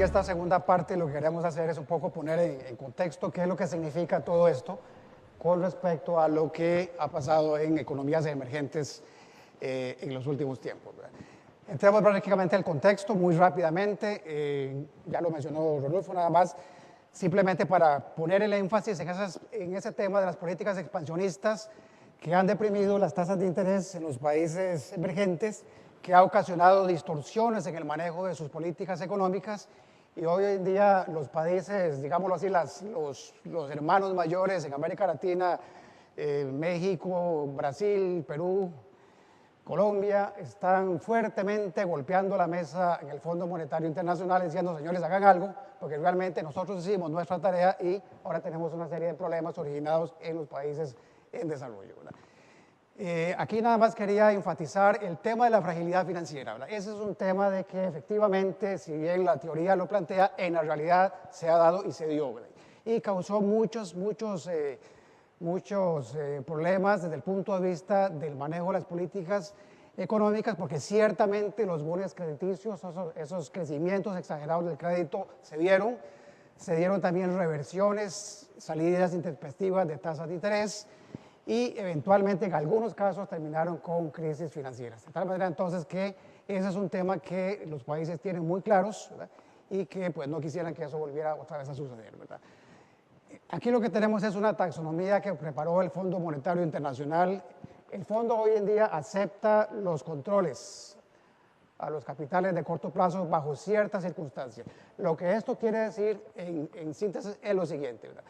aquí esta segunda parte lo que queremos hacer es un poco poner en contexto qué es lo que significa todo esto con respecto a lo que ha pasado en economías emergentes en los últimos tiempos, ¿verdad? Entremos prácticamente al contexto muy rápidamente, ya lo mencionó Rodolfo nada más, simplemente para poner el énfasis en ese tema de las políticas expansionistas que han deprimido las tasas de interés en los países emergentes, que ha ocasionado distorsiones en el manejo de sus políticas económicas, y hoy en día los países, digámoslo así, los hermanos mayores en América Latina, México, Brasil, Perú, Colombia, están fuertemente golpeando la mesa en el Fondo Monetario Internacional diciendo, señores, hagan algo, porque realmente nosotros hicimos nuestra tarea y ahora tenemos una serie de problemas originados en los países en desarrollo, ¿verdad? Aquí nada más quería enfatizar el tema de la fragilidad financiera, ¿verdad? Ese es un tema de que efectivamente, si bien la teoría lo plantea, en la realidad se ha dado y se dio, ¿verdad? Y causó muchos problemas desde el punto de vista del manejo de las políticas económicas, porque ciertamente los bonos crediticios, esos crecimientos exagerados del crédito se dieron también reversiones, salidas intempestivas de tasas de interés, y eventualmente en algunos casos terminaron con crisis financieras. De tal manera entonces que ese es un tema que los países tienen muy claros, ¿verdad? Y que pues no quisieran que eso volviera otra vez a suceder, ¿verdad? Aquí lo que tenemos es una taxonomía que preparó el Fondo Monetario Internacional. El fondo hoy en día acepta los controles a los capitales de corto plazo bajo ciertas circunstancias. Lo que esto quiere decir en síntesis es lo siguiente, ¿verdad?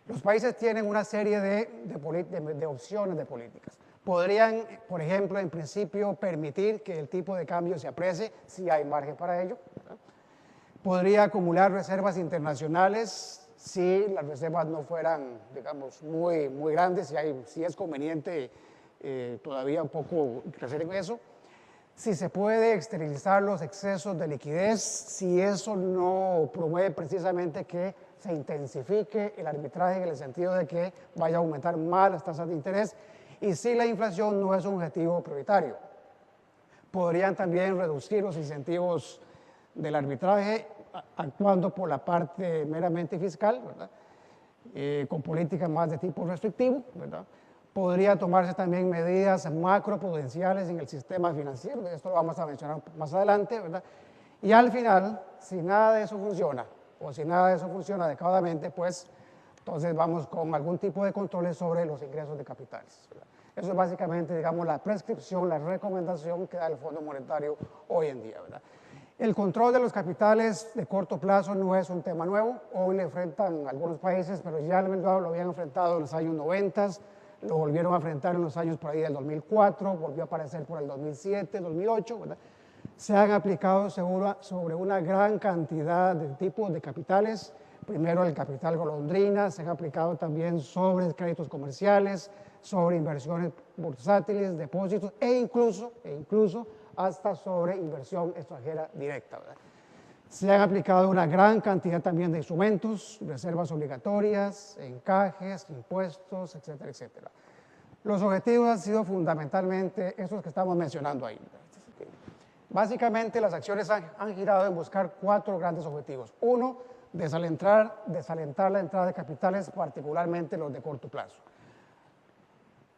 Los países tienen una serie de opciones de políticas. Podrían, por ejemplo, en principio permitir que el tipo de cambio se aprecie si hay margen para ello, ¿verdad? Podría acumular reservas internacionales si las reservas no fueran, digamos, muy grandes, si es conveniente todavía un poco crecer en eso. Si se puede exteriorizar los excesos de liquidez, si eso no promueve precisamente que se intensifique el arbitraje en el sentido de que vaya a aumentar más las tasas de interés, y si la inflación no es un objetivo prioritario. Podrían también reducir los incentivos del arbitraje actuando por la parte meramente fiscal, ¿verdad? Con políticas más de tipo restrictivo, ¿verdad? Podría tomarse también medidas macroprudenciales en el sistema financiero, esto lo vamos a mencionar más adelante, ¿verdad? Y al final, si nada de eso funciona, o si nada de eso funciona adecuadamente, pues entonces vamos con algún tipo de controles sobre los ingresos de capitales, ¿verdad? Eso es básicamente, digamos, la prescripción, la recomendación que da el Fondo Monetario hoy en día, ¿verdad? El control de los capitales de corto plazo no es un tema nuevo. Hoy le enfrentan algunos países, pero ya lo habían enfrentado en los años 90, lo volvieron a enfrentar en los años por ahí del 2004, volvió a aparecer por el 2007, 2008, ¿verdad? Se han aplicado sobre una gran cantidad de tipos de capitales. Primero el capital golondrina, se han aplicado también sobre créditos comerciales, sobre inversiones bursátiles, depósitos e incluso hasta sobre inversión extranjera directa, ¿verdad? Se han aplicado una gran cantidad también de instrumentos, reservas obligatorias, encajes, impuestos, etcétera, etcétera. Los objetivos han sido fundamentalmente esos que estamos mencionando ahí, ¿verdad? Básicamente las acciones han girado en buscar 4 grandes objetivos. Uno, desalentar la entrada de capitales, particularmente los de corto plazo.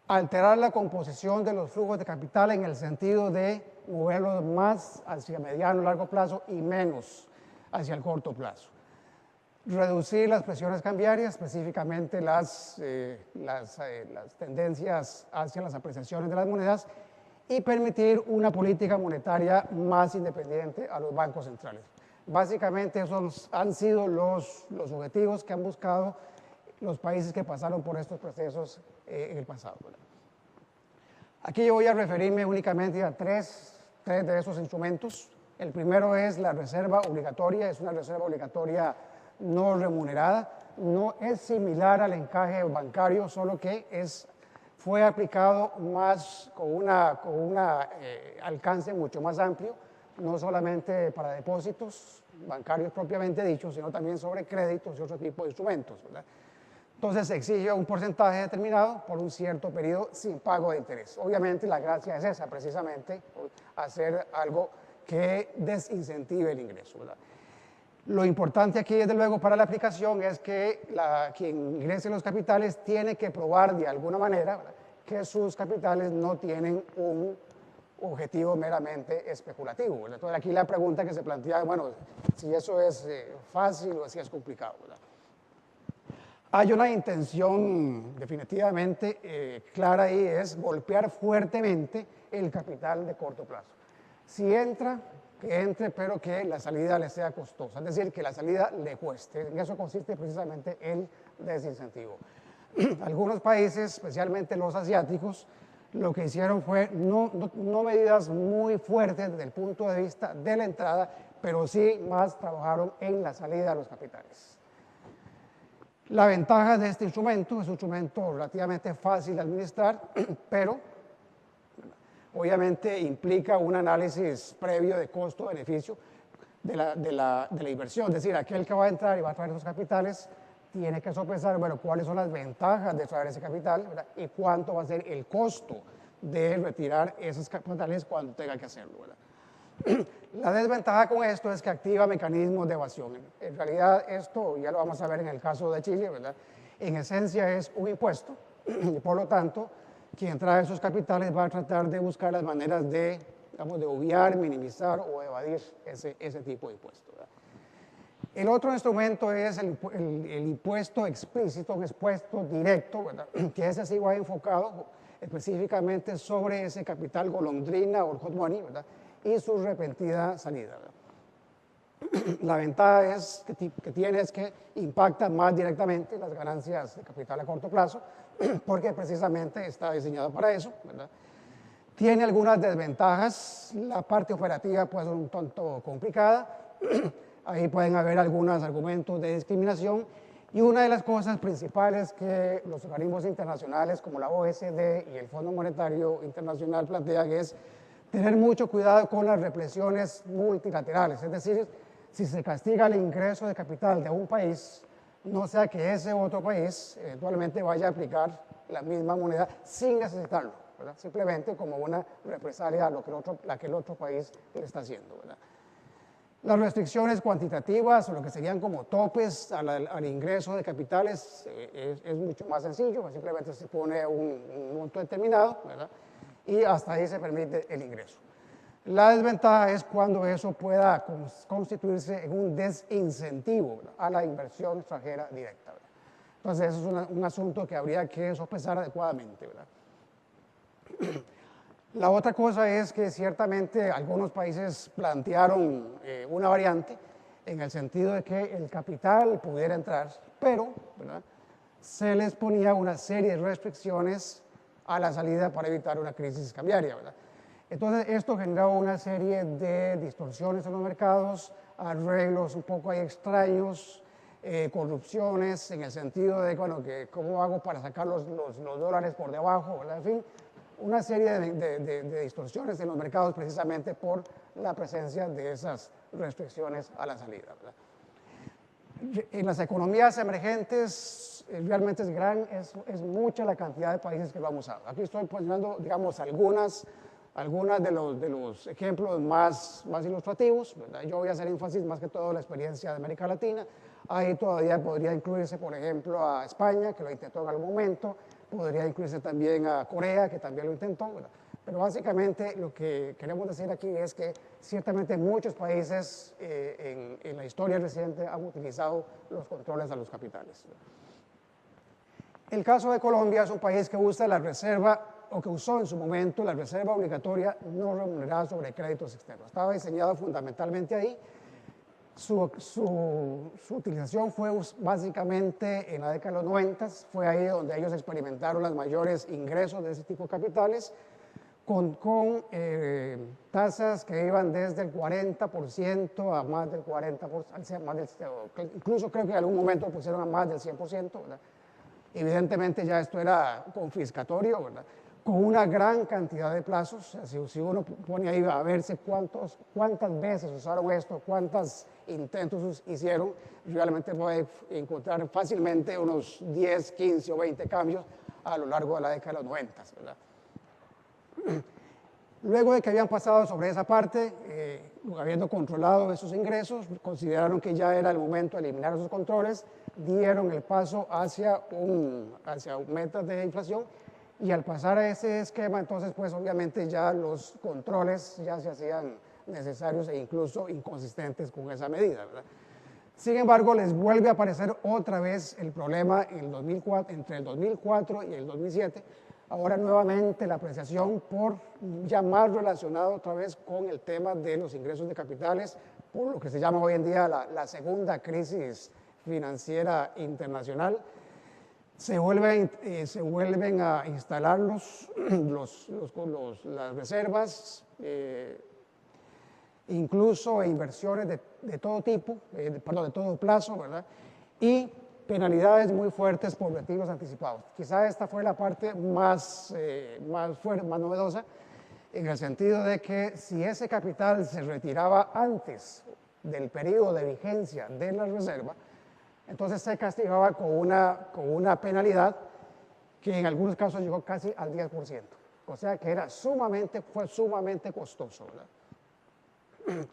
Alterar la composición de los flujos de capital en el sentido de moverlos más hacia mediano y largo plazo y menos hacia el corto plazo. Reducir las presiones cambiarias, específicamente las tendencias hacia las apreciaciones de las monedas, y permitir una política monetaria más independiente a los bancos centrales. Básicamente esos han sido los objetivos que han buscado los países que pasaron por estos procesos en el pasado, ¿verdad? Aquí yo voy a referirme únicamente a tres de esos instrumentos. El primero es la reserva obligatoria, es una reserva obligatoria no remunerada, no es similar al encaje bancario, solo que fue aplicado más con un alcance mucho más amplio, no solamente para depósitos bancarios propiamente dichos, sino también sobre créditos y otro tipo de instrumentos, ¿verdad? Entonces se exige un porcentaje determinado por un cierto periodo sin pago de interés. Obviamente la gracia es esa, precisamente, hacer algo que desincentive el ingreso, ¿verdad? Lo importante aquí, desde luego, para la aplicación es que quien ingrese los capitales tiene que probar de alguna manera, ¿verdad?, que sus capitales no tienen un objetivo meramente especulativo, ¿verdad? Entonces aquí la pregunta que se plantea, bueno, si eso es fácil o si es complicado, ¿verdad? Hay una intención definitivamente clara ahí, es golpear fuertemente el capital de corto plazo. Si entra, que entre, pero que la salida le sea costosa, es decir, que la salida le cueste. En eso consiste precisamente el desincentivo. Algunos países, especialmente los asiáticos, lo que hicieron fue no medidas muy fuertes desde el punto de vista de la entrada, pero sí más trabajaron en la salida de los capitales. La ventaja de este instrumento es un instrumento relativamente fácil de administrar, pero obviamente implica un análisis previo de costo-beneficio de la inversión. Es decir, aquel que va a entrar y va a traer esos capitales tiene que sopesar, bueno, cuáles son las ventajas de traer ese capital, ¿verdad?, y cuánto va a ser el costo de retirar esos capitales cuando tenga que hacerlo, ¿verdad? La desventaja con esto es que activa mecanismos de evasión. En realidad esto ya lo vamos a ver en el caso de Chile, ¿verdad? En esencia es un impuesto y por lo tanto quien trae esos capitales va a tratar de buscar las maneras de, digamos, de obviar, minimizar o evadir ese tipo de impuesto, ¿verdad? El otro instrumento es el impuesto explícito, un impuesto directo, ¿verdad?, que ese sí va enfocado específicamente sobre ese capital golondrina o hot money, ¿verdad?, y su repentina salida, ¿verdad? La ventaja que tiene es que impacta más directamente las ganancias de capital a corto plazo, porque precisamente está diseñado para eso, ¿verdad? Tiene algunas desventajas, la parte operativa puede ser un tanto complicada, ahí pueden haber algunos argumentos de discriminación, y una de las cosas principales que los organismos internacionales como la OECD y el Fondo Monetario Internacional plantean es tener mucho cuidado con las represiones multilaterales, es decir, si se castiga el ingreso de capital de un país, no sea que ese otro país eventualmente vaya a aplicar la misma moneda sin necesitarlo, ¿verdad?, simplemente como una represalia a lo que el otro país le está haciendo, ¿verdad? Las restricciones cuantitativas o lo que serían como topes al ingreso de capitales es mucho más sencillo, simplemente se pone un monto determinado, ¿verdad?, y hasta ahí se permite el ingreso. La desventaja es cuando eso pueda constituirse en un desincentivo, ¿verdad?, a la inversión extranjera directa, ¿verdad? Entonces, eso es un asunto que habría que sopesar adecuadamente, ¿verdad? La otra cosa es que ciertamente algunos países plantearon una variante en el sentido de que el capital pudiera entrar, pero, ¿verdad?, se les ponía una serie de restricciones a la salida para evitar una crisis cambiaria, ¿verdad? Entonces, esto generó una serie de distorsiones en los mercados, arreglos un poco ahí extraños, corrupciones en el sentido de, bueno, que cómo hago para sacar los dólares por debajo, ¿verdad? En fin, una serie de distorsiones en los mercados precisamente por la presencia de esas restricciones a la salida, ¿verdad? En las economías emergentes realmente es mucha la cantidad de países que lo han usado. Aquí estoy poniendo, digamos, algunas de los ejemplos más ilustrativos, ¿verdad? Yo voy a hacer énfasis más que todo en la experiencia de América Latina. Ahí todavía podría incluirse, por ejemplo, a España, que lo intentó en algún momento, podría incluirse también a Corea, que también lo intentó, ¿verdad? Pero básicamente lo que queremos decir aquí es que ciertamente muchos países en la historia reciente han utilizado los controles a los capitales. El caso de Colombia es un país que usa la reserva, o que usó en su momento la reserva obligatoria no remunerada sobre créditos externos. Estaba diseñado fundamentalmente ahí. Su utilización fue básicamente en la década de los 90, fue ahí donde ellos experimentaron los mayores ingresos de ese tipo de capitales, con tasas que iban desde el 40% a más del 40%, incluso creo que en algún momento pusieron a más del 100%, ¿verdad? Evidentemente ya esto era confiscatorio, ¿verdad?, con una gran cantidad de plazos. Si uno pone ahí a verse cuántas veces usaron esto, cuántos intentos hicieron, realmente puede encontrar fácilmente unos 10, 15 o 20 cambios a lo largo de la década de los 90, ¿verdad? Luego de que habían pasado sobre esa parte, habiendo controlado esos ingresos, consideraron que ya era el momento de eliminar esos controles, dieron el paso hacia metas de inflación, y al pasar a ese esquema, entonces, pues obviamente ya los controles ya se hacían necesarios e incluso inconsistentes con esa medida, ¿verdad? Sin embargo, les vuelve a aparecer otra vez el problema en el 2004, entre el 2004 y el 2007, ahora nuevamente la apreciación por ya más relacionado otra vez con el tema de los ingresos de capitales, por lo que se llama hoy en día la segunda crisis financiera internacional. Se vuelven a instalar las reservas, incluso inversiones de todo tipo, de todo plazo, ¿verdad? Y penalidades muy fuertes por retiros anticipados. Quizá esta fue la parte más novedosa, en el sentido de que si ese capital se retiraba antes del periodo de vigencia de la reserva, entonces se castigaba con una penalidad que en algunos casos llegó casi al 10%. O sea que fue sumamente costoso, ¿verdad?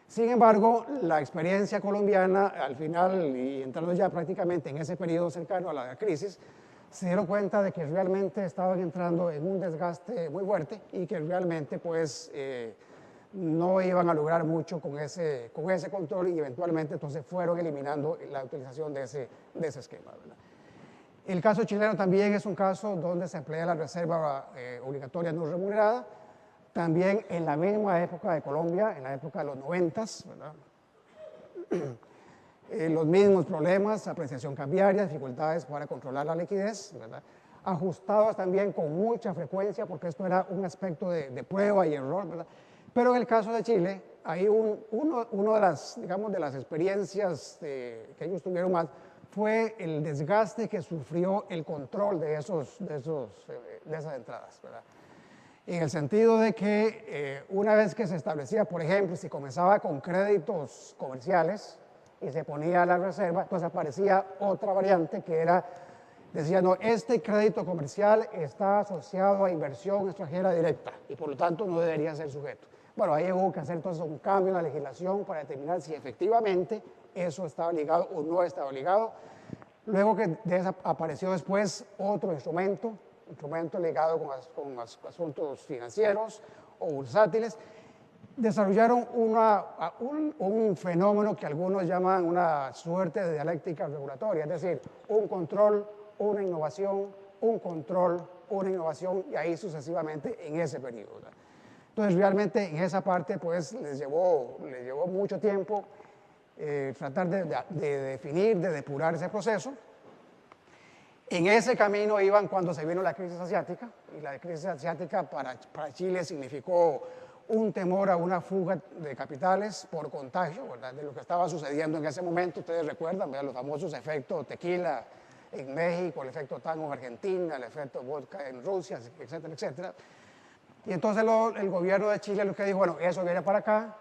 Sin embargo, la experiencia colombiana, al final, y entrando ya prácticamente en ese periodo cercano a la crisis, se dieron cuenta de que realmente estaban entrando en un desgaste muy fuerte y que realmente pues no iban a lograr mucho con ese control, y eventualmente entonces fueron eliminando la utilización de ese esquema, ¿verdad? El caso chileno también es un caso donde se emplea la reserva obligatoria no remunerada, también en la misma época de Colombia, en la época de los 90s, ¿verdad? Los mismos problemas, apreciación cambiaria, dificultades para controlar la liquidez, ¿verdad? Ajustados también con mucha frecuencia, porque esto era un aspecto de prueba y error, ¿verdad? Pero en el caso de Chile, ahí uno de las, digamos, de las experiencias que ellos tuvieron más fue el desgaste que sufrió el control de esas entradas, ¿verdad? En el sentido de que una vez que se establecía, por ejemplo, si comenzaba con créditos comerciales y se ponía la reserva, pues aparecía otra variante que era, decía, no, este crédito comercial está asociado a inversión extranjera directa y por lo tanto no debería ser sujeto. Bueno, ahí hubo que hacer entonces un cambio en la legislación para determinar si efectivamente eso estaba ligado o no estaba ligado. Luego que apareció después otro instrumento ligado con asuntos financieros o bursátiles, desarrollaron un fenómeno que algunos llaman una suerte de dialéctica regulatoria, es decir, un control, una innovación, un control, una innovación, y ahí sucesivamente en ese periodo, ¿verdad? Entonces, realmente en esa parte, pues, les llevó mucho tiempo tratar de definir, de depurar ese proceso. En ese camino iban cuando se vino la crisis asiática, y la crisis asiática para Chile significó un temor a una fuga de capitales por contagio, ¿verdad? De lo que estaba sucediendo en ese momento. Ustedes recuerdan, ¿verdad?, los famosos efectos tequila en México, el efecto tango en Argentina, el efecto vodka en Rusia, etcétera, etcétera. Y entonces el gobierno de Chile lo que dijo, bueno, eso viene para acá,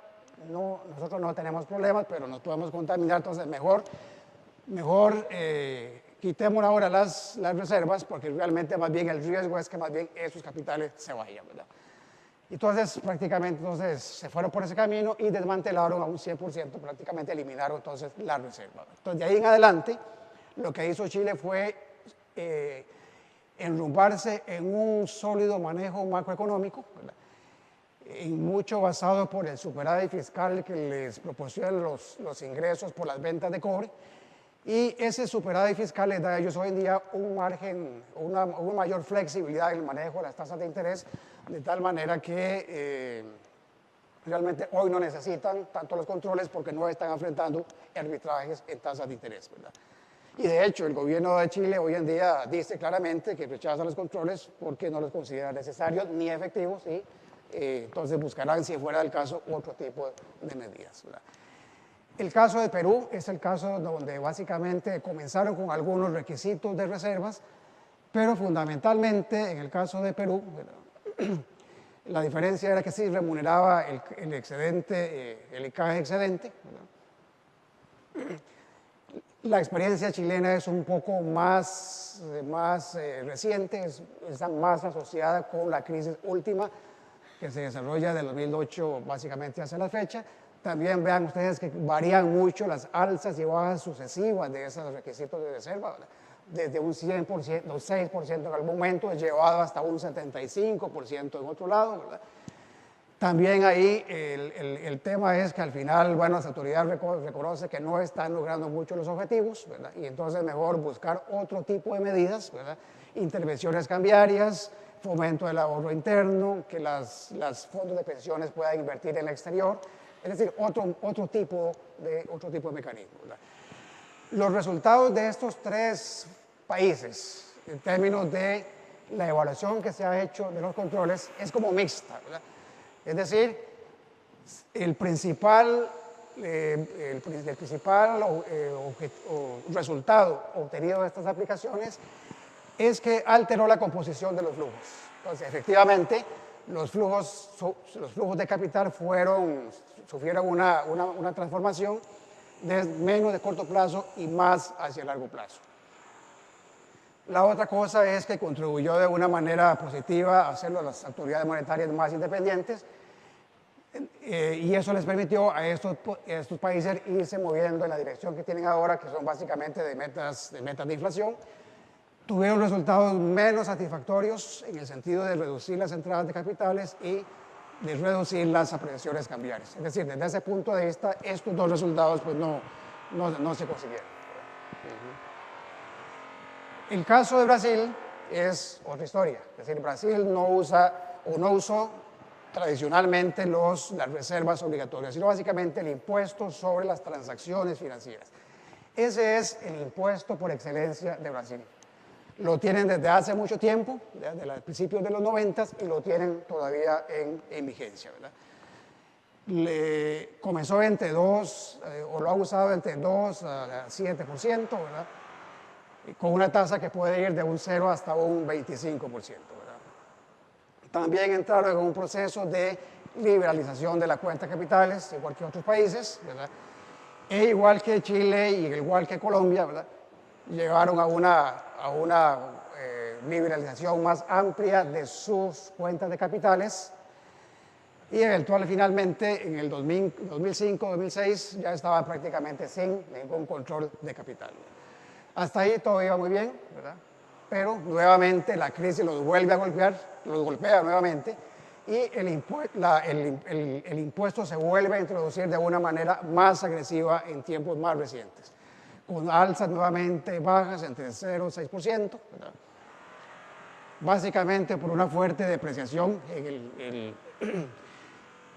no, nosotros no tenemos problemas, pero nos podemos contaminar, entonces mejor quitemos ahora las reservas, porque realmente más bien el riesgo es que más bien esos capitales se vayan, ¿verdad? Entonces prácticamente se fueron por ese camino y desmantelaron a un 100%, prácticamente eliminaron entonces la reserva. Entonces de ahí en adelante lo que hizo Chile fue enrumbarse en un sólido manejo macroeconómico, ¿verdad?, en mucho basado por el superávit fiscal que les proporcionan los ingresos por las ventas de cobre, y ese superávit fiscal les da a ellos hoy en día un margen, una mayor flexibilidad en el manejo de las tasas de interés, de tal manera que realmente hoy no necesitan tanto los controles porque no están enfrentando arbitrajes en tasas de interés, ¿verdad? Y de hecho, el gobierno de Chile hoy en día dice claramente que rechaza los controles porque no los considera necesarios ni efectivos, y entonces buscarán, si fuera el caso, otro tipo de medidas, ¿verdad? El caso de Perú es el caso donde básicamente comenzaron con algunos requisitos de reservas, pero fundamentalmente en el caso de Perú, la diferencia era que sí remuneraba el excedente, el ICAE excedente, ¿verdad? La experiencia chilena es un poco más reciente, está más asociada con la crisis última que se desarrolla del 2008 básicamente hacia la fecha. También vean ustedes que varían mucho las alzas y bajas sucesivas de esos requisitos de reserva, ¿verdad? Desde un 100%, un 6% en algún momento, llevado hasta un 75% en otro lado, ¿verdad? También ahí el tema es que al final, bueno, las autoridades reconocen que no están logrando mucho los objetivos, ¿verdad? Y entonces mejor buscar otro tipo de medidas, ¿verdad? Intervenciones cambiarias, fomento del ahorro interno, que las fondos de pensiones puedan invertir en el exterior, es decir, otro tipo de mecanismo, ¿verdad? Los resultados de estos tres países, en términos de la evaluación que se ha hecho de los controles, es como mixta, ¿verdad? Es decir, el principal resultado obtenido de estas aplicaciones es que alteró la composición de los flujos. Entonces, efectivamente, los flujos de capital sufrieron una transformación de menos de corto plazo y más hacia largo plazo. La otra cosa es que contribuyó de una manera positiva a hacerlo a las autoridades monetarias más independientes y eso les permitió a estos países irse moviendo en la dirección que tienen ahora, que son básicamente de metas de inflación. Tuvieron resultados menos satisfactorios en el sentido de reducir las entradas de capitales y de reducir las apreciaciones cambiarias. Es decir, desde ese punto de vista, estos dos resultados pues, no se consiguieron. El caso de Brasil es otra historia. Es decir, Brasil no usó tradicionalmente las reservas obligatorias, sino básicamente el impuesto sobre las transacciones financieras. Ese es el impuesto por excelencia de Brasil. Lo tienen desde hace mucho tiempo, desde principios de los 90, y lo tienen todavía en vigencia, ¿verdad? Comenzó entre 2, o lo ha usado entre 2 a 7%, ¿verdad? Con una tasa que puede ir de un 0 hasta un 25%, ¿verdad? También entraron en un proceso de liberalización de la cuenta de capitales, igual que otros países, ¿verdad? E igual que Chile y igual que Colombia, ¿verdad? Llegaron a una liberalización más amplia de sus cuentas de capitales y finalmente en el 2005-2006 ya estaban prácticamente sin ningún control de capital. Hasta ahí todo iba muy bien, ¿verdad? Pero nuevamente la crisis los vuelve a golpear, los golpea nuevamente y el impuesto se vuelve a introducir de una manera más agresiva en tiempos más recientes, con alzas nuevamente bajas entre 0 y 6%, ¿verdad? Básicamente por una fuerte depreciación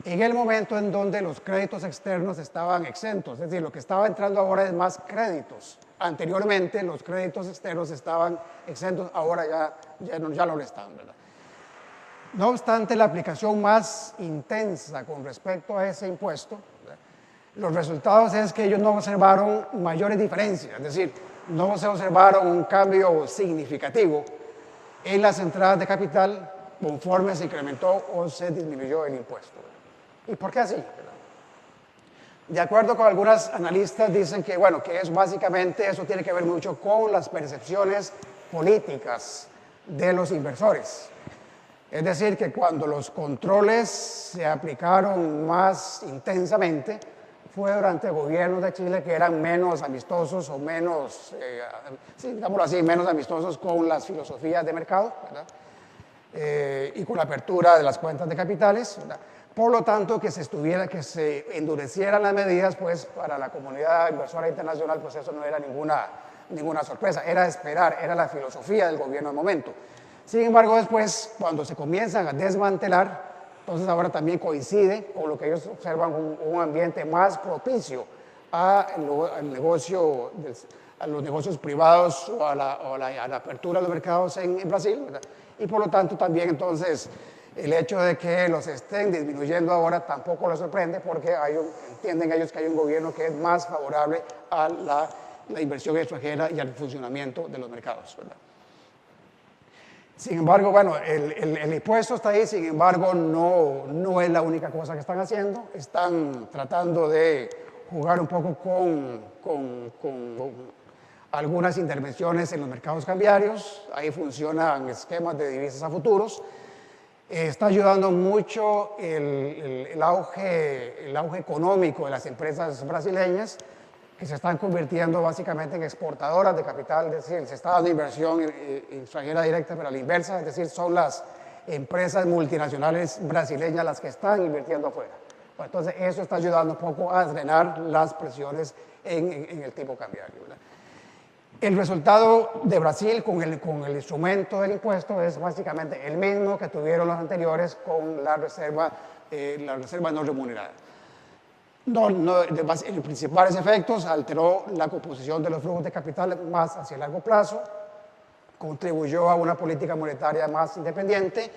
en el momento en donde los créditos externos estaban exentos, es decir, lo que estaba entrando ahora es más créditos. Anteriormente los créditos externos estaban exentos, ahora ya no lo están, ¿verdad? No obstante, la aplicación más intensa con respecto a ese impuesto, ¿verdad? Los resultados es que ellos no observaron mayores diferencias, es decir, no se observaron un cambio significativo en las entradas de capital conforme se incrementó o se disminuyó el impuesto. ¿Y por qué así? De acuerdo con algunos analistas dicen que, bueno, que básicamente eso tiene que ver mucho con las percepciones políticas de los inversores. Es decir, que cuando los controles se aplicaron más intensamente, fue durante gobiernos de Chile que eran menos amistosos o menos, digámoslo así, menos amistosos con las filosofías de mercado, ¿verdad? Y con la apertura de las cuentas de capitales, ¿verdad? Por lo tanto, que se endurecieran las medidas, pues para la comunidad inversora internacional, pues eso no era ninguna sorpresa, era esperar, era la filosofía del gobierno del momento. Sin embargo, después, cuando se comienzan a desmantelar, entonces ahora también coincide con lo que ellos observan, un ambiente más propicio a los negocios privados o a la apertura de los mercados en Brasil, ¿verdad? Y por lo tanto también entonces el hecho de que los estén disminuyendo ahora tampoco les sorprende porque entienden ellos que hay un gobierno que es más favorable a la inversión extranjera y al funcionamiento de los mercados, ¿verdad? Sin embargo, bueno, el impuesto está ahí, sin embargo, no es la única cosa que están haciendo. Están tratando de jugar un poco con algunas intervenciones en los mercados cambiarios. Ahí funcionan esquemas de divisas a futuros. Está ayudando mucho el auge económico de las empresas brasileñas, que se están convirtiendo básicamente en exportadoras de capital, es decir, se está dando inversión extranjera directa, pero a la inversa, es decir, son las empresas multinacionales brasileñas las que están invirtiendo afuera. Bueno, entonces, eso está ayudando un poco a drenar las presiones en el tipo cambiario, ¿verdad? El resultado de Brasil con el instrumento del impuesto es básicamente el mismo que tuvieron los anteriores con la reserva no remunerada. En principales efectos, alteró la composición de los flujos de capital más hacia el largo plazo, contribuyó a una política monetaria más independiente,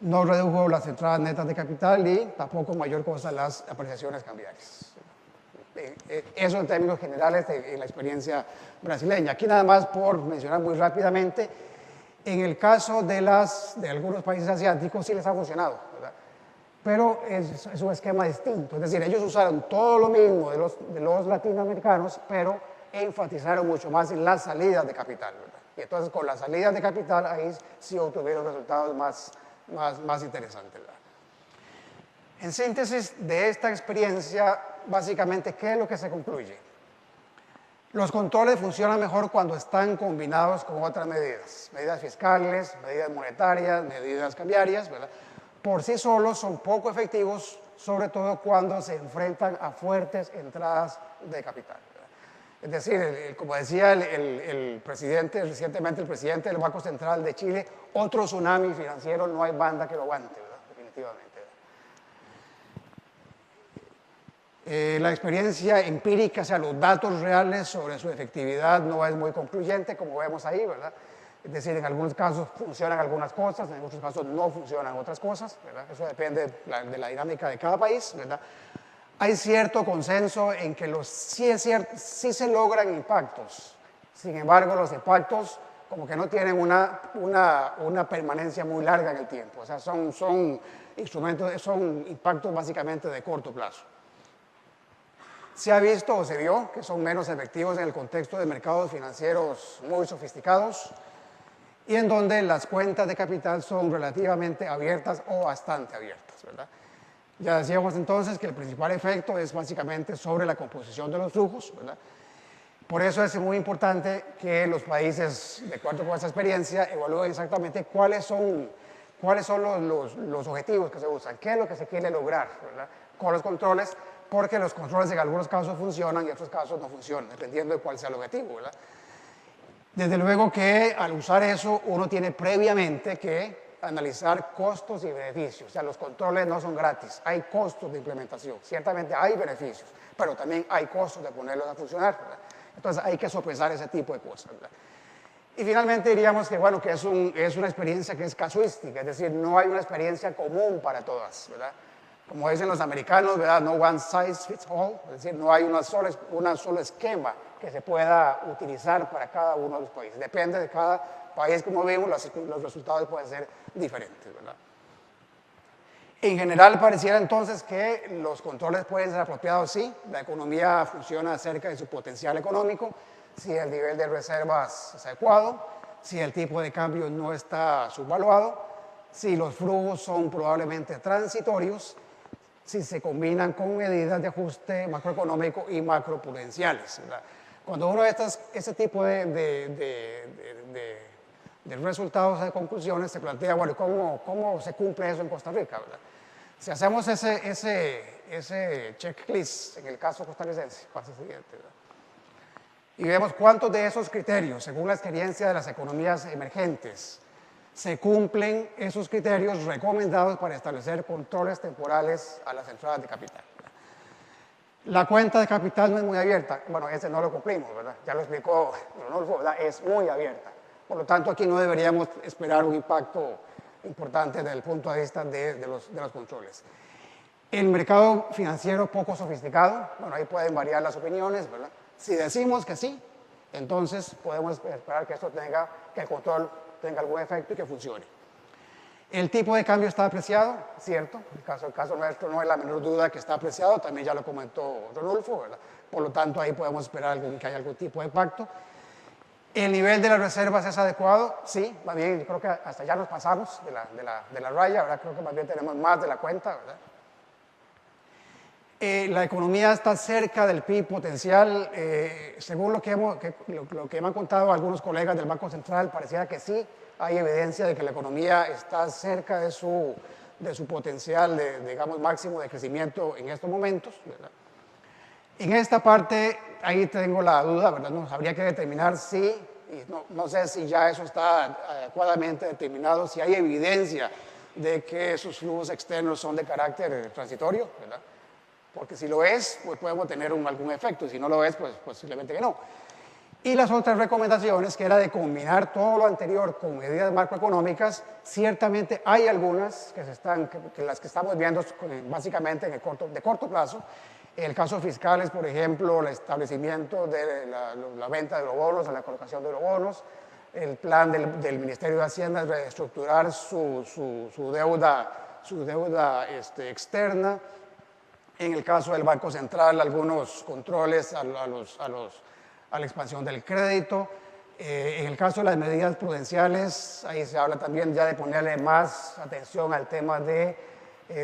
no redujo las entradas netas de capital y tampoco mayor cosa las apreciaciones cambiarias. Eso en términos generales de la experiencia brasileña. Aquí nada más por mencionar muy rápidamente, en el caso de algunos países asiáticos sí les ha funcionado, ¿verdad? Pero es un esquema distinto, es decir, ellos usaron todo lo mismo de los latinoamericanos, pero enfatizaron mucho más en las salidas de capital, ¿verdad? Y entonces con las salidas de capital ahí sí obtuvieron resultados más interesantes, ¿verdad? En síntesis de esta experiencia, básicamente, ¿qué es lo que se concluye? Los controles funcionan mejor cuando están combinados con otras medidas fiscales, medidas monetarias, medidas cambiarias, ¿verdad? Por sí solos son poco efectivos, sobre todo cuando se enfrentan a fuertes entradas de capital, ¿verdad? Es decir, como decía recientemente el presidente del Banco Central de Chile, otro tsunami financiero no hay banda que lo aguante, ¿verdad? Definitivamente. La experiencia empírica, o sea, los datos reales sobre su efectividad no es muy concluyente, como vemos ahí, ¿verdad? Es decir, en algunos casos funcionan algunas cosas, en otros casos no funcionan otras cosas, ¿verdad? Eso depende de la dinámica de cada país, ¿verdad? Hay cierto consenso en que sí se logran impactos, sin embargo, los impactos como que no tienen una permanencia muy larga en el tiempo, o sea, son impactos básicamente de corto plazo. Se ha visto o se vio que son menos efectivos en el contexto de mercados financieros muy sofisticados y en donde las cuentas de capital son relativamente abiertas o bastante abiertas, ¿verdad? Ya decíamos entonces que el principal efecto es básicamente sobre la composición de los flujos, ¿verdad? Por eso es muy importante que los países, de acuerdo con esta experiencia, evalúen exactamente cuáles son los objetivos que se usan, qué es lo que se quiere lograr, ¿verdad? Con los controles, porque los controles en algunos casos funcionan y en otros casos no funcionan, dependiendo de cuál sea el objetivo, ¿verdad? Desde luego que al usar eso uno tiene previamente que analizar costos y beneficios, o sea, los controles no son gratis, hay costos de implementación, ciertamente hay beneficios, pero también hay costos de ponerlos a funcionar, ¿verdad? Entonces hay que sopesar ese tipo de cosas, ¿verdad? Y finalmente diríamos que, bueno, que es una experiencia que es casuística, es decir, no hay una experiencia común para todas, ¿verdad? Como dicen los americanos, ¿verdad? No one size fits all, es decir, no hay un solo esquema que se pueda utilizar para cada uno de los países. Depende de cada país, como vemos, los resultados pueden ser diferentes, ¿verdad? En general, pareciera entonces que los controles pueden ser apropiados, sí, la economía funciona cerca de su potencial económico, si el nivel de reservas es adecuado, si el tipo de cambio no está subvaluado, si los flujos son probablemente transitorios, si se combinan con medidas de ajuste macroeconómico y macroprudenciales, ¿verdad? Cuando uno ve ese tipo de resultados, de conclusiones, se plantea, bueno, ¿cómo se cumple eso en Costa Rica, ¿verdad? Si hacemos ese checklist en el caso costarricense, pasa el siguiente, ¿verdad? Y vemos cuántos de esos criterios, según la experiencia de las economías emergentes, se cumplen esos criterios recomendados para establecer controles temporales a las entradas de capital. La cuenta de capital no es muy abierta. Bueno, ese no lo cumplimos, ¿verdad? Ya lo explicó Rodolfo, ¿verdad? Es muy abierta. Por lo tanto, aquí no deberíamos esperar un impacto importante desde el punto de vista de los controles. El mercado financiero poco sofisticado, bueno, ahí pueden variar las opiniones, ¿verdad? Si decimos que sí, entonces podemos esperar que el control tenga algún efecto y que funcione. El tipo de cambio está apreciado, ¿cierto? El caso nuestro no hay la menor duda que está apreciado, también ya lo comentó Rodolfo, ¿verdad? Por lo tanto, ahí podemos esperar que haya algún tipo de impacto. ¿El nivel de las reservas es adecuado? Sí, más bien, yo creo que hasta ya nos pasamos de la raya, ¿verdad? Creo que más bien tenemos más de la cuenta, ¿verdad? La economía está cerca del PIB potencial. Según lo que me han contado algunos colegas del Banco Central, pareciera que sí, hay evidencia de que la economía está cerca de su potencial, digamos, máximo de crecimiento en estos momentos, ¿verdad? En esta parte, ahí tengo la duda, ¿verdad? No, habría que determinar si, y no sé si ya eso está adecuadamente determinado, si hay evidencia de que esos flujos externos son de carácter transitorio, ¿verdad? Porque si lo es, pues podemos tener algún efecto, si no lo es, pues posiblemente que no. Y las otras recomendaciones, que era de combinar todo lo anterior con medidas macroeconómicas, ciertamente hay algunas que las que estamos viendo básicamente de corto plazo. El caso fiscal es, por ejemplo, el establecimiento de la venta de eurobonos, la colocación de eurobonos, el plan del Ministerio de Hacienda es reestructurar su deuda externa. En el caso del Banco Central, algunos controles a la expansión del crédito. En el caso de las medidas prudenciales, ahí se habla también ya de ponerle más atención al tema de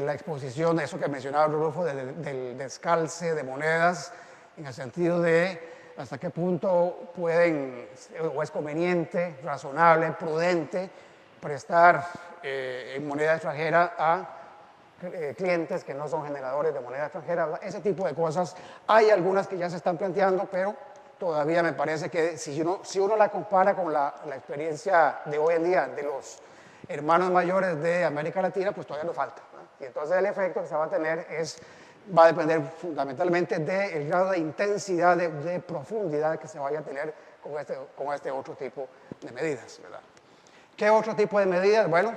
la exposición, eso que mencionaba Rodolfo, del descalce de monedas, en el sentido de hasta qué punto pueden, o es conveniente, razonable, prudente, prestar en moneda extranjera a clientes que no son generadores de moneda extranjera. Ese tipo de cosas, hay algunas que ya se están planteando, pero todavía me parece que si uno la compara con la experiencia de hoy en día de los hermanos mayores de América Latina, pues todavía nos falta, ¿no? Y entonces el efecto que se va a tener va a depender fundamentalmente del grado de intensidad, de profundidad que se vaya a tener con este otro tipo de medidas, ¿verdad? ¿Qué otro tipo de medidas? Bueno,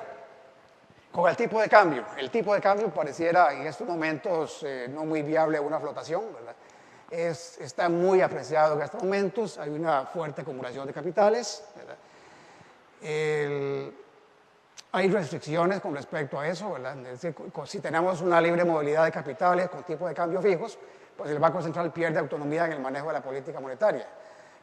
con el tipo de cambio. El tipo de cambio pareciera en estos momentos no muy viable una flotación, ¿verdad? Está muy apreciado en estos momentos, hay una fuerte acumulación de capitales, ¿verdad? Hay restricciones con respecto a eso, ¿verdad? Es decir, si tenemos una libre movilidad de capitales con tipos de cambio fijos, pues el Banco Central pierde autonomía en el manejo de la política monetaria,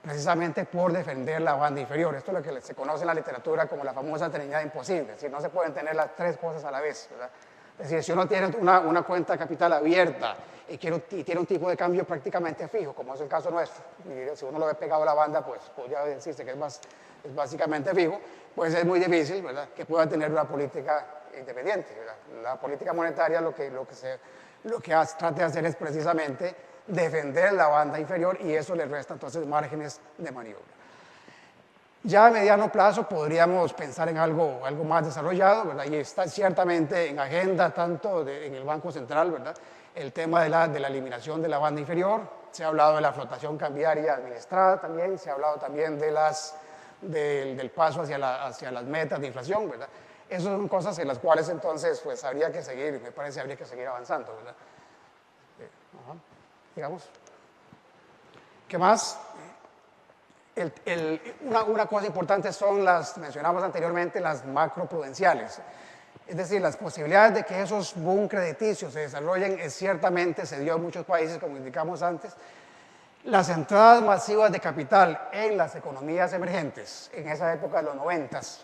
precisamente por defender la banda inferior. Esto es lo que se conoce en la literatura como la famosa trinidad imposible, es decir, no se pueden tener las tres cosas a la vez, ¿verdad? Es decir, si uno tiene una cuenta de capital abierta y tiene un tipo de cambio prácticamente fijo, como es el caso nuestro, y si uno lo ve pegado a la banda, pues podría decirse que es básicamente fijo, pues es muy difícil, ¿verdad?, que pueda tener una política independiente, ¿verdad? La política monetaria lo que trata de hacer es precisamente defender la banda inferior y eso le resta entonces márgenes de maniobra. Ya a mediano plazo podríamos pensar en algo más desarrollado, ¿verdad? Y está ciertamente en agenda tanto en el Banco Central, ¿verdad?, el tema de la eliminación de la banda inferior. Se ha hablado de la flotación cambiaria administrada también, se ha hablado también del paso hacia las metas de inflación, ¿verdad? Esas son cosas en las cuales entonces pues habría que seguir, me parece, habría que seguir avanzando, ¿verdad? Digamos. ¿Qué más? Una cosa importante son mencionamos anteriormente, las macroprudenciales. Es decir, las posibilidades de que esos boom crediticios se desarrollen ciertamente se dio en muchos países, como indicamos antes. Las entradas masivas de capital en las economías emergentes, en esa época de los 90s,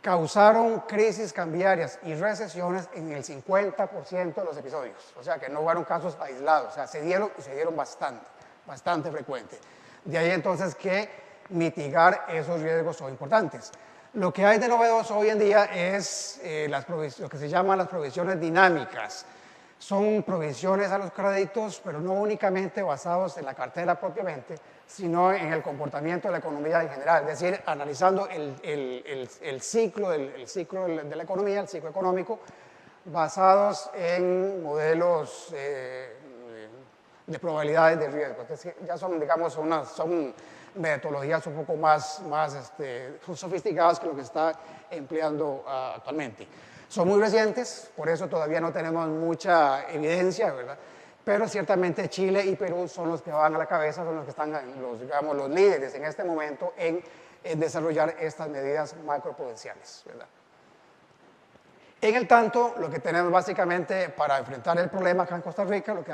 causaron crisis cambiarias y recesiones en el 50% de los episodios. O sea, que no fueron casos aislados, o sea, se dieron y se dieron bastante frecuente. De ahí entonces que mitigar esos riesgos son importantes. Lo que hay de novedoso hoy en día es lo que se llaman las provisiones dinámicas. Son provisiones a los créditos, pero no únicamente basados en la cartera propiamente, sino en el comportamiento de la economía en general. Es decir, analizando el ciclo de la economía, el ciclo económico, basados en modelos de probabilidades de riesgo. Entonces, ya son, digamos, son metodologías un poco más sofisticadas que lo que está empleando actualmente. Son muy recientes, por eso todavía no tenemos mucha evidencia, ¿verdad? Pero ciertamente Chile y Perú son los que van a la cabeza, son los que están, los líderes en este momento en desarrollar estas medidas macroprudenciales, ¿verdad? En el tanto, lo que tenemos básicamente para enfrentar el problema acá en Costa Rica, lo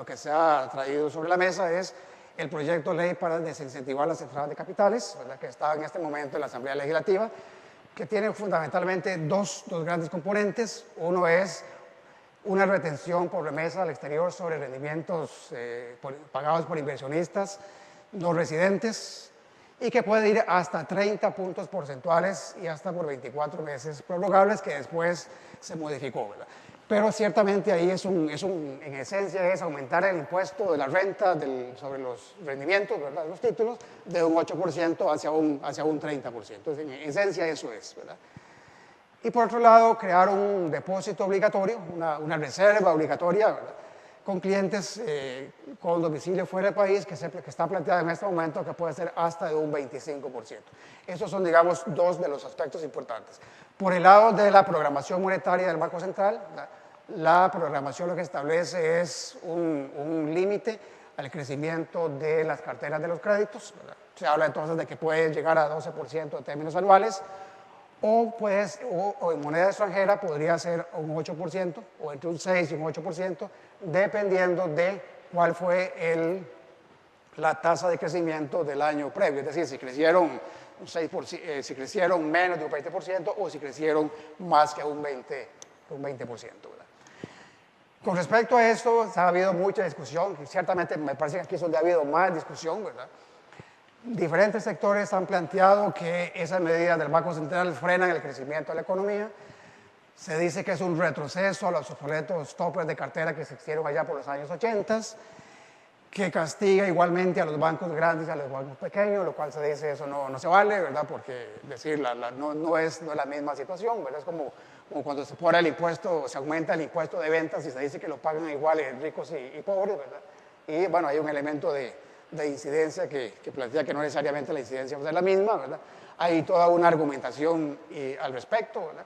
que se ha traído sobre la mesa es el proyecto de ley para desincentivar las entradas de capitales, ¿verdad?, que está en este momento en la Asamblea Legislativa, que tiene fundamentalmente dos grandes componentes. Uno es una retención por remesa al exterior sobre rendimientos pagados por inversionistas no residentes, y que puede ir hasta 30 puntos porcentuales y hasta por 24 meses prorrogables, que después se modificó, ¿verdad? Pero ciertamente ahí en esencia es aumentar el impuesto de la renta sobre los rendimientos, ¿verdad?, de los títulos, de un 8% hacia un 30%. Entonces, en esencia eso es, ¿verdad? Y por otro lado, crear un depósito obligatorio, una reserva obligatoria, ¿verdad?, con clientes con domicilio fuera del país, que está planteada en este momento que puede ser hasta de un 25%. Esos son, digamos, dos de los aspectos importantes. Por el lado de la programación monetaria del Banco Central, la programación lo que establece es un límite al crecimiento de las carteras de los créditos, ¿verdad? Se habla entonces de que puede llegar a 12% en términos anuales, o en moneda extranjera podría ser un 8%, o entre un 6 y un 8%, dependiendo de cuál fue la tasa de crecimiento del año previo. Es decir, si crecieron, si crecieron menos de un 20% o si crecieron más que un 20%. ¿Verdad? Con respecto a esto, ha habido mucha discusión, y ciertamente me parece que aquí es donde ha habido más discusión, ¿verdad? Diferentes sectores han planteado que esas medidas del Banco Central frenan el crecimiento de la economía. Se dice que es un retroceso a los obsoletos topes de cartera que se hicieron allá por los años 80, que castiga igualmente a los bancos grandes y a los bancos pequeños, lo cual se dice eso no se vale, ¿verdad? Porque no es la misma situación, ¿verdad? Es como cuando se pone el impuesto, se aumenta el impuesto de ventas y se dice que lo pagan igual ricos y pobres, ¿verdad? Y bueno, hay un elemento de incidencia que plantea que no necesariamente la incidencia va a ser la misma, ¿verdad? Hay toda una argumentación al respecto, ¿verdad?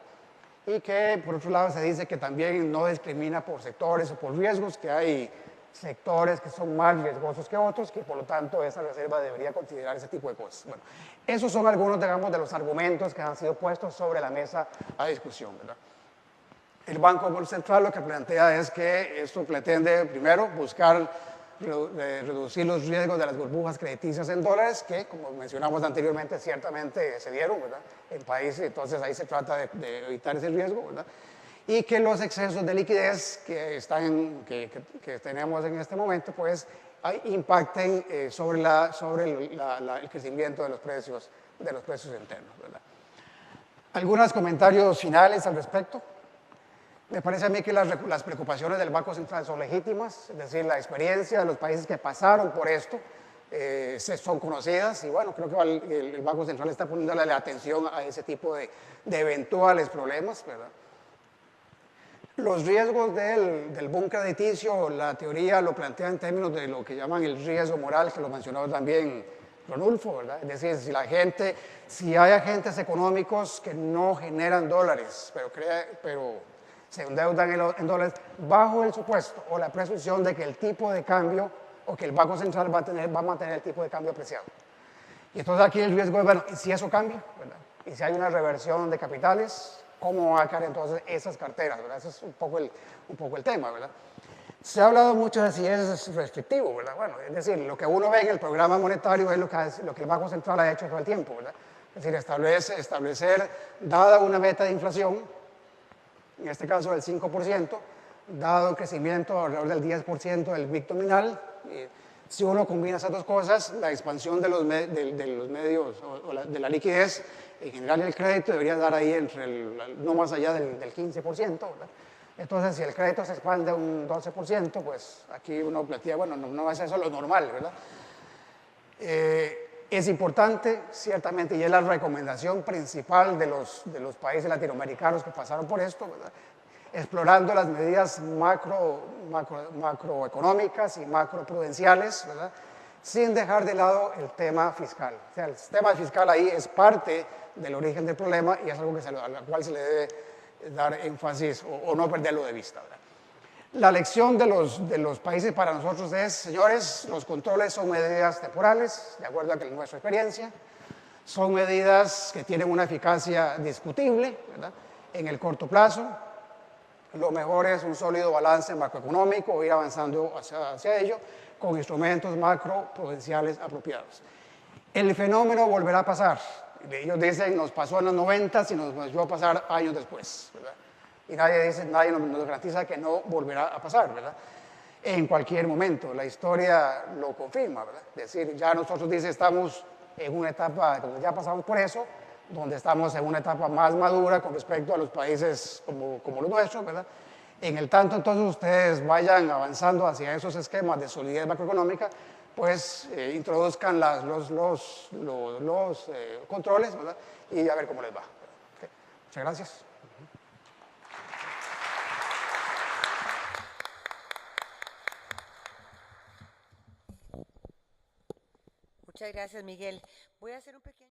Y que por otro lado se dice que también no discrimina por sectores o por riesgos, que hay sectores que son más riesgosos que otros, que por lo tanto esa reserva debería considerar ese tipo de cosas. Bueno, esos son algunos, digamos, de los argumentos que han sido puestos sobre la mesa a discusión, ¿verdad? El Banco Central lo que plantea es que esto pretende primero buscar reducir los riesgos de las burbujas crediticias en dólares, que como mencionamos anteriormente ciertamente se dieron, ¿verdad?, en países. Entonces ahí se trata de evitar ese riesgo, ¿verdad?, y que los excesos de liquidez que tenemos en este momento pues impacten sobre el crecimiento de los precios internos, ¿verdad? Algunos comentarios finales al respecto. Me parece a mí que las preocupaciones del Banco Central son legítimas, es decir, la experiencia de los países que pasaron por esto son conocidas, y bueno, creo que el Banco Central está poniéndole la atención a ese tipo de eventuales problemas, ¿verdad? Los riesgos del boom crediticio, la teoría lo plantea en términos de lo que llaman el riesgo moral, que lo mencionó también Ronulfo, ¿verdad? Es decir, si hay agentes económicos que no generan dólares, pero se endeudan en dólares bajo el supuesto o la presunción de que el tipo de cambio o que el Banco Central va a mantener el tipo de cambio apreciado. Y entonces aquí el riesgo es, bueno, ¿y si eso cambia? ¿Verdad? Y si hay una reversión de capitales, ¿cómo van a caer entonces esas carteras? ¿Verdad? Ese es un poco el tema, ¿verdad? Se ha hablado mucho de si es restrictivo, ¿verdad? Bueno, es decir, lo que uno ve en el programa monetario es lo que el Banco Central ha hecho todo el tiempo, ¿verdad? Es decir, establecer, dada una meta de inflación, en este caso del 5%, dado el crecimiento alrededor del 10% del PIB nominal. Si uno combina esas dos cosas, la expansión de los medios de la liquidez, en general el crédito debería dar ahí no más allá del 15%, ¿verdad? Entonces, si el crédito se expande un 12%, pues aquí uno plantea, bueno, no es eso lo normal, ¿verdad? Es importante, ciertamente, y es la recomendación principal de los países latinoamericanos que pasaron por esto, ¿verdad?, explorando las medidas macroeconómicas y macroprudenciales, ¿verdad?, sin dejar de lado el tema fiscal. O sea, el tema fiscal ahí es parte del origen del problema y es algo al cual se le debe dar énfasis o no perderlo de vista, ¿verdad? La lección de los países para nosotros es, señores, los controles son medidas temporales, de acuerdo a nuestra experiencia, son medidas que tienen una eficacia discutible, ¿verdad?, en el corto plazo. Lo mejor es un sólido balance macroeconómico, ir avanzando hacia ello, con instrumentos macroprudenciales apropiados. El fenómeno volverá a pasar. Ellos dicen, nos pasó en los 90 y nos volvió a pasar años después, ¿verdad? Y nadie nos garantiza que no volverá a pasar, ¿verdad? En cualquier momento, la historia lo confirma, ¿verdad? Es decir, ya nosotros dice, estamos en una etapa, ya pasamos por eso, donde estamos en una etapa más madura con respecto a los países como los nuestros, ¿verdad? En el tanto, entonces, ustedes vayan avanzando hacia esos esquemas de solidez macroeconómica, pues introduzcan los controles, ¿verdad? Y a ver cómo les va. ¿Okay? Muchas gracias. Muchas gracias, Miguel. Voy a hacer un pequeño...